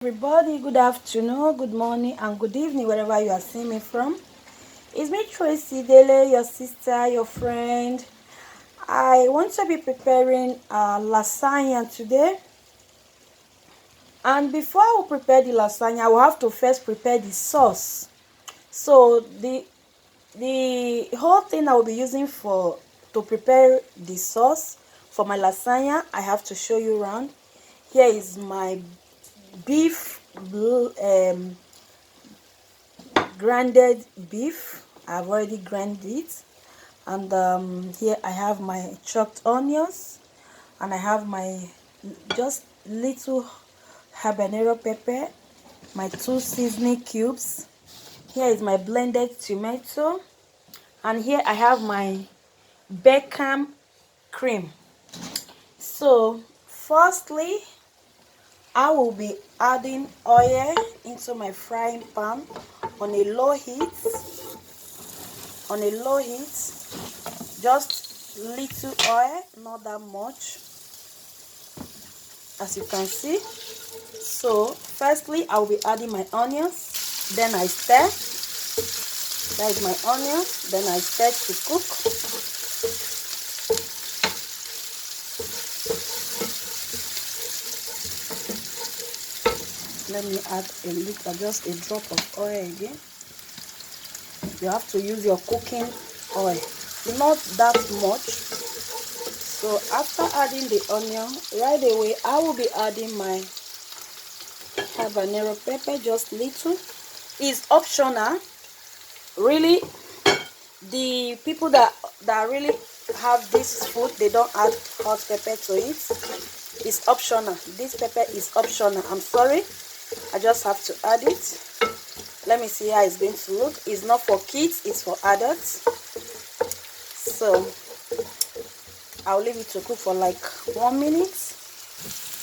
Everybody, good afternoon, good morning, and good evening, wherever you are seeing me from. It's me, Tracy, Dele, your sister, your friend. I want to be preparing lasagna today. And before I will prepare the lasagna, I will have to first prepare the sauce. So the whole thing I will be using to prepare the sauce for my lasagna, I have to show you around. Here is my beef grounded beef. I've already ground it, and here I have my chopped onions, and I have my just little habanero pepper, my 2 seasoning cubes. Here is my blended tomato, and here I have my bacon cream. So firstly, I will be adding oil into my frying pan on a low heat. Just little oil, not that much, as you can see. So firstly, I will be adding my onions, then I stir. That is my onions, then I stir to cook. Let me add a little, just a drop of oil again. You have to use your cooking oil, not that much. So after adding the onion, right away I will be adding my habanero pepper, just little. It's optional, really. The people that really have this food, they don't add hot pepper to it. It's optional. This pepper is optional. I'm sorry, I just have to add it. Let me see how it's going to look. It's not for kids, it's for adults. So I'll leave it to cook for like 1 minute.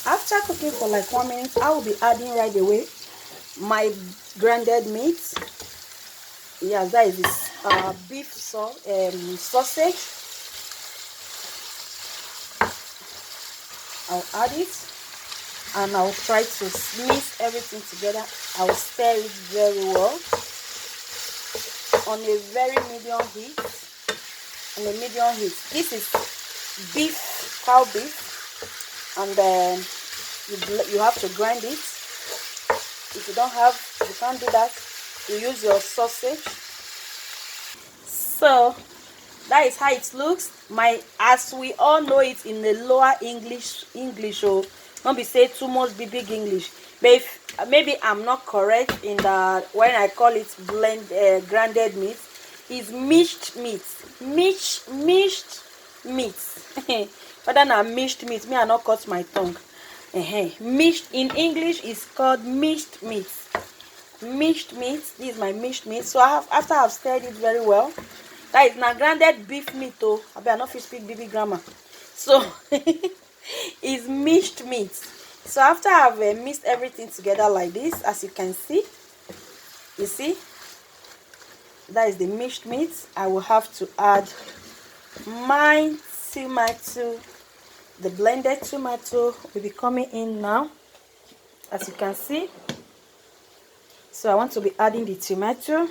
After cooking for like 1 minute, I will be adding right away my grounded meat. Yes, that is this beef sausage. I'll add it, and I'll try to mix everything together. I'll stir it very well on a very medium heat. This is beef, cow beef, and then you have to grind it. If you can't do that, you use your sausage. So that is how it looks. As we all know it in the lower English, or not be say too much big English. But if maybe I'm not correct in the when I call it grounded meat, is mixed meat. Mixed meat. Other than mixed meat, me I not cut my tongue. Mixed in English is called mixed meat. Mixed meat. This is my mixed meat. So after I've stirred it very well. That is now grounded beef meat. Oh, I better not speak baby grammar. So it's mixed meat. So after I've mixed everything together like this, as you can see, you see, that is the mixed meat. I will have to add my tomato. The blended tomato will be coming in now, as you can see. So I want to be adding the tomato.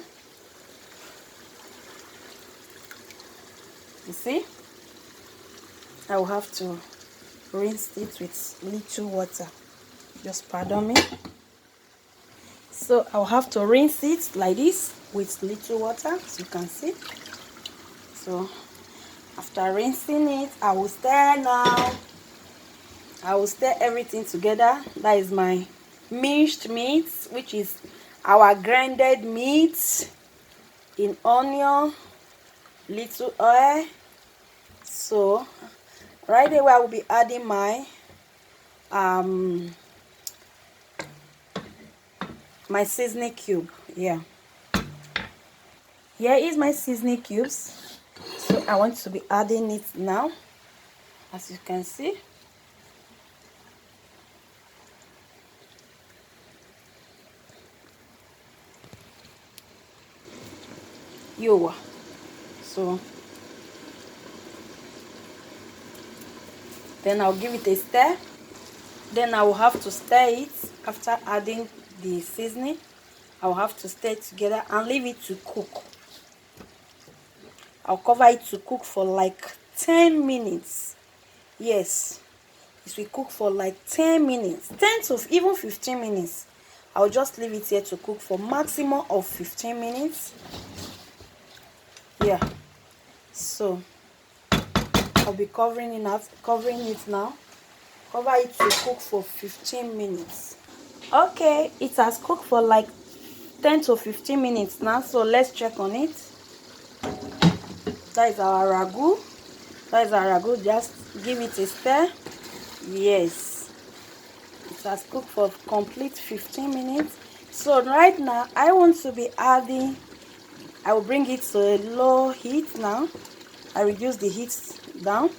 You see, I will have to rinse it with little water. Just pardon me. So I'll have to rinse it like this with little water, as you can see. So after rinsing it, I will stir now. I will stir everything together. That is my mixed meat, which is our grounded meat in onion, little oil. So right away I will be adding my my seasoning cube. Here is my seasoning cubes. So I want to be adding it now, as you can see. So then I'll give it a stir. Then I will have to stir it After adding the seasoning, I'll have to stir it together and leave it to cook. I'll cover it to cook for like 10 minutes. Yes, it will cook for like 10 minutes, 10 to even 15 minutes. I'll just leave it here to cook for maximum of 15 minutes. Yeah, so I'll be covering it now. Cover it to cook for 15 minutes. Okay, it has cooked for like 10 to 15 minutes now, so let's check on it. That is our ragu. Just give it a stir. Yes, it has cooked for complete 15 minutes. So right now I want to be adding, I will bring it to a low heat now. I reduce the heat down.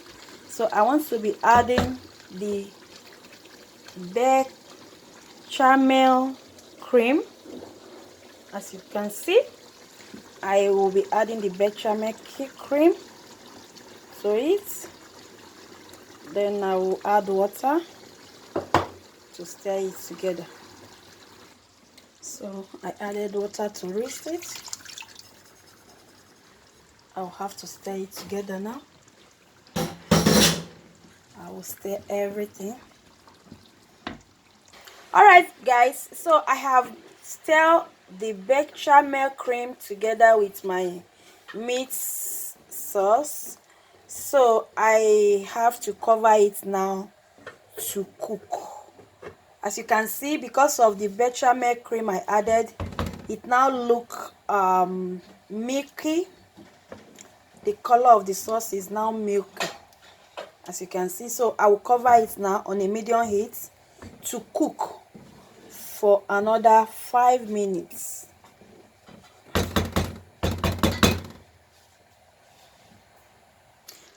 So I want to be adding the bechamel cream. As you can see, I will be adding the bechamel cream to it. Then I will add water to stir it together. So I added water to whisk it. I'll have to stir it together now. I will stir everything. Alright guys, so I have stirred the bechamel cream together with my meat sauce. So I have to cover it now to cook. As you can see, because of the bechamel cream I added, it now look milky. The color of the sauce is now milky, as you can see. So I will cover it now on a medium heat to cook for another 5 minutes.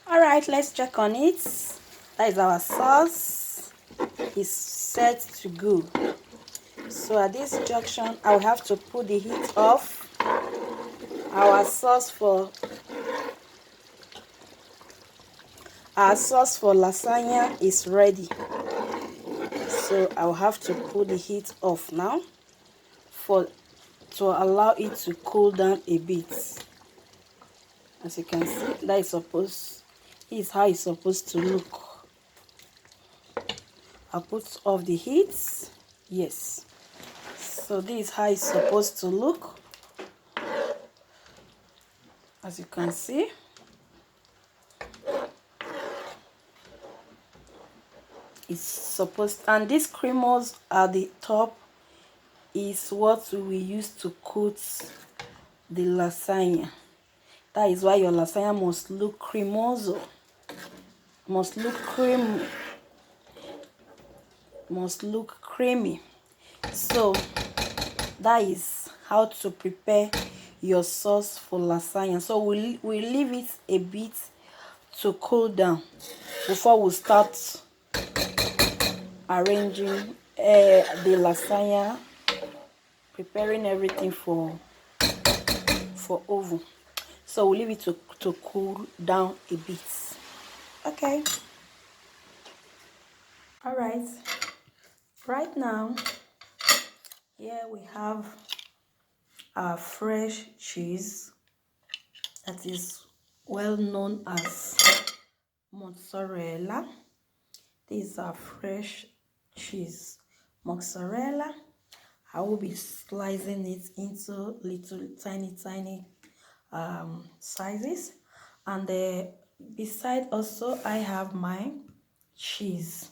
All right, let's check on it. That is our sauce. It's set to go. So at this junction, I will have to put the heat off. Our sauce for lasagna is ready. So I'll have to put the heat off now to allow it to cool down a bit. As you can see, this is how it's supposed to look. I'll put off the heat. Yes. So this is how it's supposed to look. As you can see. It's supposed, and these creamers at the top is what we use to coat the lasagna. That is why your lasagna must look cremoso, must look creamy. So that is how to prepare your sauce for lasagna. So we leave it a bit to cool down before we start arranging the lasagna, preparing everything for oven. So we'll leave it to cool down a bit. Okay. All right. Right now, here we have our fresh cheese that is well known as mozzarella. This is our fresh cheese, mozzarella. I will be slicing it into little tiny sizes, and beside also I have my cheese,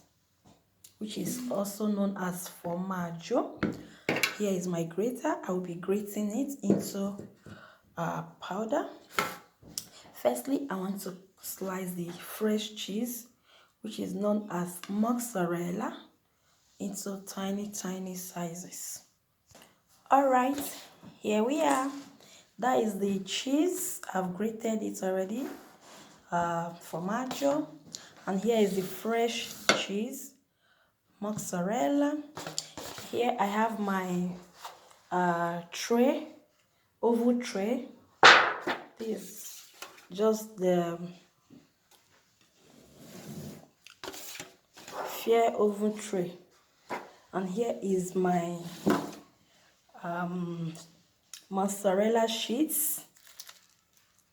which is also known as formaggio. Here is my grater. I will be grating it into powder. Firstly, I want to slice the fresh cheese, which is known as mozzarella, into tiny sizes. All right, here we are. That is the cheese. I've grated it already, formaggio, and here is the fresh cheese, mozzarella. Here I have my tray, oval tray. This is just the fair oven tray. And here is my mozzarella sheets.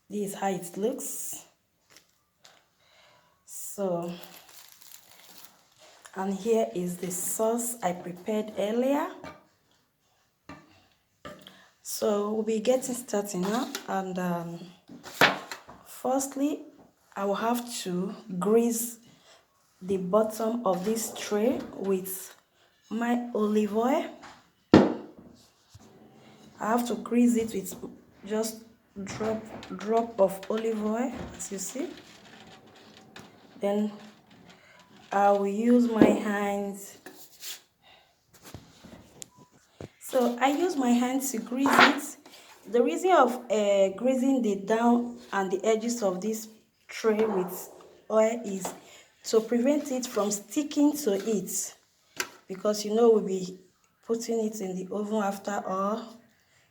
This is how it looks. So, and here is the sauce I prepared earlier. So we'll be getting started now, and firstly I will have to grease the bottom of this tray with my olive oil. I have to grease it with just drop of olive oil, as you see. Then I will use my hands. So I use my hands to grease it. The reason of greasing the down and the edges of this tray with oil is to prevent it from sticking to it, because you know we'll be putting it in the oven after all,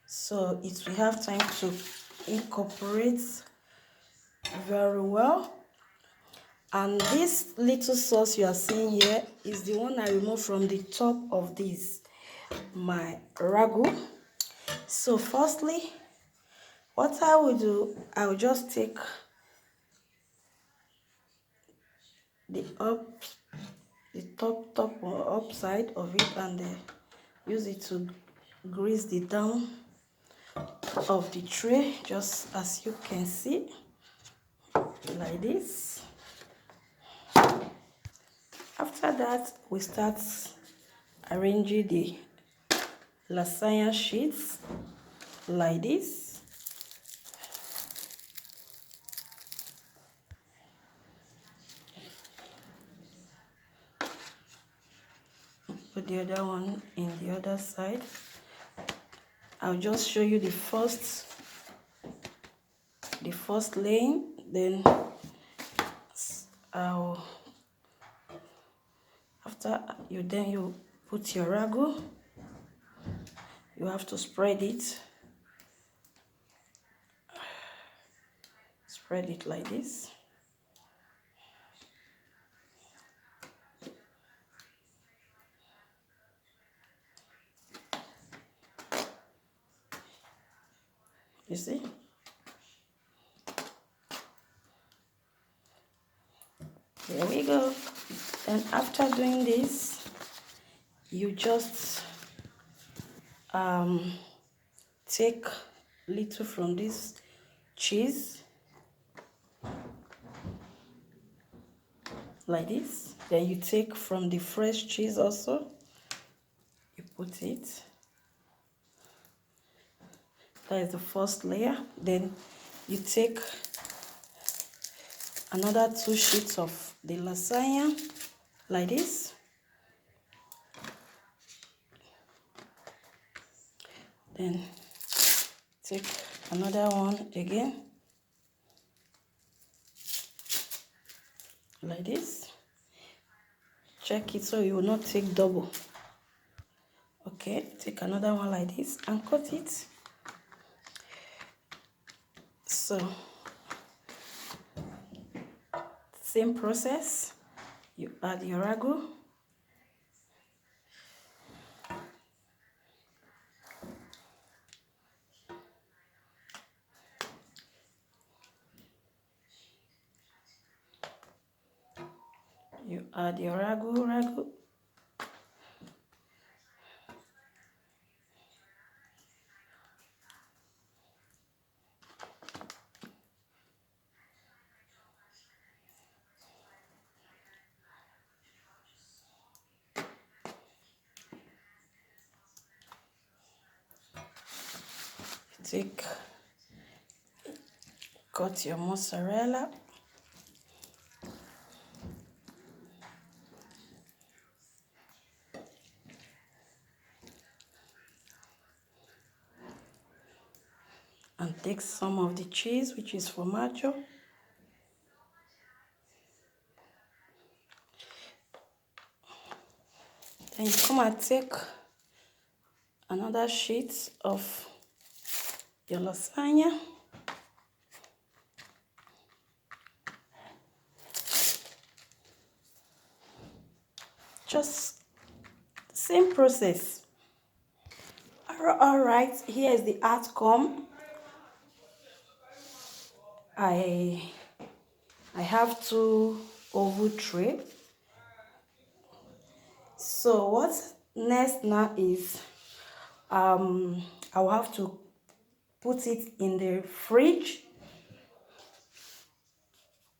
so it will have time to incorporate very well. And this little sauce you are seeing here is the one I removed from the top of this my ragu. So firstly, what I will do, I will just take the top or upside of it, and use it to grease the down of the tray, just as you can see, like this. After that, we start arranging the lasagna sheets like this. Put the other one in the other side. I'll just show you the first lane, then after you put your ragu. You have to spread it like this. You see? There we go. And after doing this, you just take little from this cheese like this. Then you take from the fresh cheese also, you put it. That is the first layer. Then you take another 2 sheets of the lasagna like this. Then take another one again like this. Check it so you will not take double. Okay, take another one like this and cut it. So same process, you add your ragu. You add your ragu. Cut your mozzarella. And take some of the cheese, which is formaggio. Then you come and take another sheet of your lasagna. Just Same process. All right, here is the outcome. I have 2 oval tray. So what next now is I'll have to put it in the fridge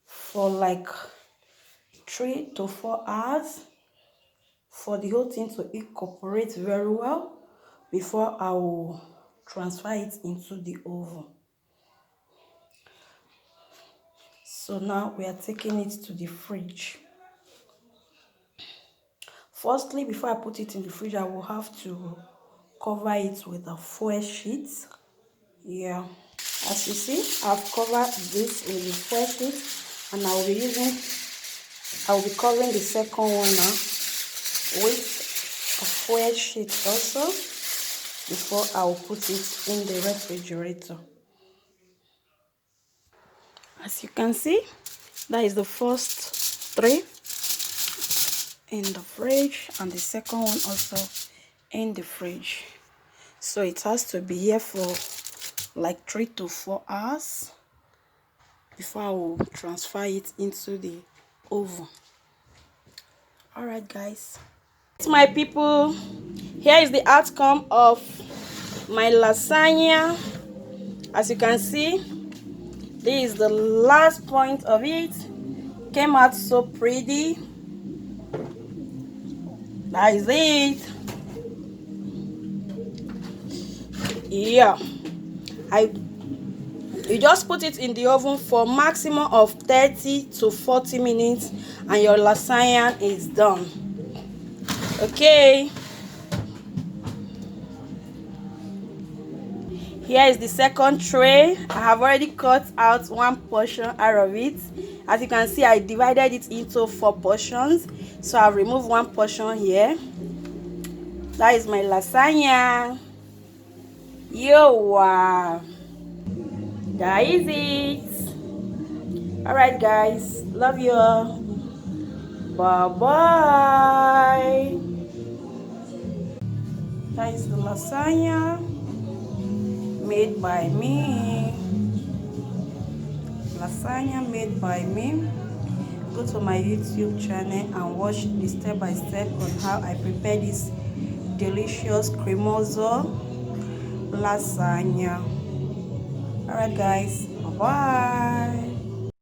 for like 3 to 4 hours for the whole thing to incorporate very well before I will transfer it into the oven. So now we are taking it to the fridge. Firstly, before I put it in the fridge, I will have to cover it with a foil sheet. Yeah, as you see, I've covered this with the foil sheet, and I will be covering the second one now with a foil sheet also before I will put it in the refrigerator. As you can see, that is the first 3 in the fridge and the second one also in the fridge. So it has to be here for like 3 to 4 hours before I will transfer it into the oven. All right, guys, my people, here is the outcome of my lasagna. As you can see, this is the last point of it. Came out so pretty. That is it. Yeah, you just put it in the oven for maximum of 30 to 40 minutes and your lasagna is done. Okay, here is the second tray. I have already cut out 1 portion out of it. As you can see, I divided it into 4 portions, so I'll remove 1 portion here. That is my lasagna. Yo, wow, that is it. All right, guys, love you all. Bye bye. That is the lasagna made by me. Lasagna made by me. Go to my YouTube channel and watch the step-by-step on how I prepare this delicious cremoso lasagna. All right, guys, bye bye.